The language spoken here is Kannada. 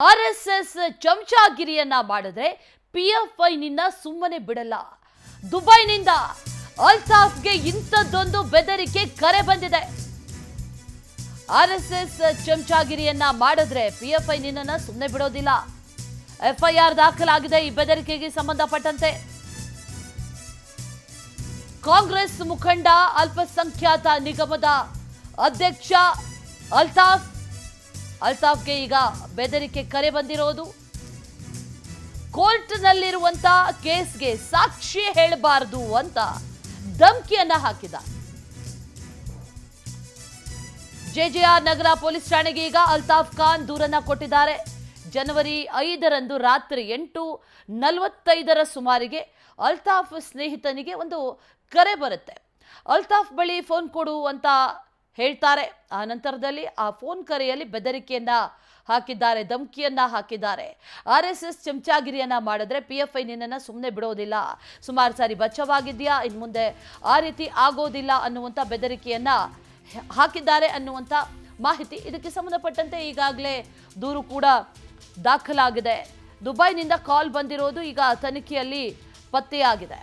ಆರ್ಎಸ್ಎಸ್ ಚಮಚಾಗಿರಿಯನ್ನ ಮಾಡಿದ್ರೆ ಪಿಎಫ್ಐ ನಿಂದ ಸುಮ್ಮನೆ ಬಿಡಲ್ಲ. ದುಬೈನಿಂದ ಅಲ್ತಾಫ್ಗೆ ಇಂಥದ್ದೊಂದು ಬೆದರಿಕೆ ಕರೆ ಬಂದಿದೆ. ಆರ್ಎಸ್ಎಸ್ ಚಮಚಾಗಿರಿಯನ್ನ ಮಾಡಿದ್ರೆ ಪಿಎಫ್ಐ ನಿನ್ನನ್ನ ಸುಮ್ಮನೆ ಬಿಡೋದಿಲ್ಲ. ಎಫ್ಐಆರ್ ದಾಖಲಾಗಿದೆ ಈ ಬೆದರಿಕೆಗೆ ಸಂಬಂಧಪಟ್ಟಂತೆ. ಕಾಂಗ್ರೆಸ್ ಮುಖಂಡ ಅಲ್ಪಸಂಖ್ಯಾತ ನಿಗಮದ ಅಧ್ಯಕ್ಷ ಅಲ್ತಾಫ್ಗೆ ಈಗ ಬೆದರಿಕೆ ಕರೆ ಬಂದಿರೋದು. ಕೋರ್ಟ್ನಲ್ಲಿರುವಂತಹ ಕೇಸ್ಗೆ ಸಾಕ್ಷಿ ಹೇಳಬಾರದು ಅಂತ ಧಮಕಿಯನ್ನ ಹಾಕಿದ. ಜೆಜೆಆರ್ ನಗರ ಪೊಲೀಸ್ ಠಾಣೆಗೆ ಈಗ ಅಲ್ತಾಫ್ ಖಾನ್ ದೂರನ್ನ ಕೊಟ್ಟಿದ್ದಾರೆ. ಜನವರಿ 5ರಂದು ರಾತ್ರಿ 8:45 ಸುಮಾರಿಗೆ ಅಲ್ತಾಫ್ ಸ್ನೇಹಿತನಿಗೆ ಒಂದು ಕರೆ ಬರುತ್ತೆ. ಅಲ್ತಾಫ್ ಬಳಿ ಫೋನ್ ಕೊಡು ಅಂತ ಹೇಳ್ತಾರೆ. ಆ ನಂತರದಲ್ಲಿ ಆ ಫೋನ್ ಕರೆಯಲ್ಲಿ ಬೆದರಿಕೆಯನ್ನ ಹಾಕಿದ್ದಾರೆ, ಧಮಕಿಯನ್ನ ಹಾಕಿದ್ದಾರೆ. ಆರ್ಎಸ್ಎಸ್ ಚಮಚಾಗಿರಿಯನ್ನ ಮಾಡಿದ್ರೆ ಪಿಎಫ್ಐ ನಿನ್ನನ್ನ ಸುಮ್ಮನೆ ಬಿಡೋದಿಲ್ಲ, ಸುಮಾರು ಸಾರಿ ಬಚಾವಾಗಿದ್ಯಾ, ಇನ್ನು ಮುಂದೆ ಆ ರೀತಿ ಆಗೋದಿಲ್ಲ ಅನ್ನುವಂಥ ಬೆದರಿಕೆಯನ್ನ ಹಾಕಿದ್ದಾರೆ ಅನ್ನುವಂಥ ಮಾಹಿತಿ. ಇದಕ್ಕೆ ಸಂಬಂಧಪಟ್ಟಂತೆ ಈಗಾಗಲೇ ದೂರು ಕೂಡ ದಾಖಲಾಗಿದೆ. ದುಬೈನಿಂದ ಕಾಲ್ ಬಂದಿರೋದು ಈಗ ತನಿಖೆಯಲ್ಲಿ ಪತ್ತೆಯಾಗಿದೆ.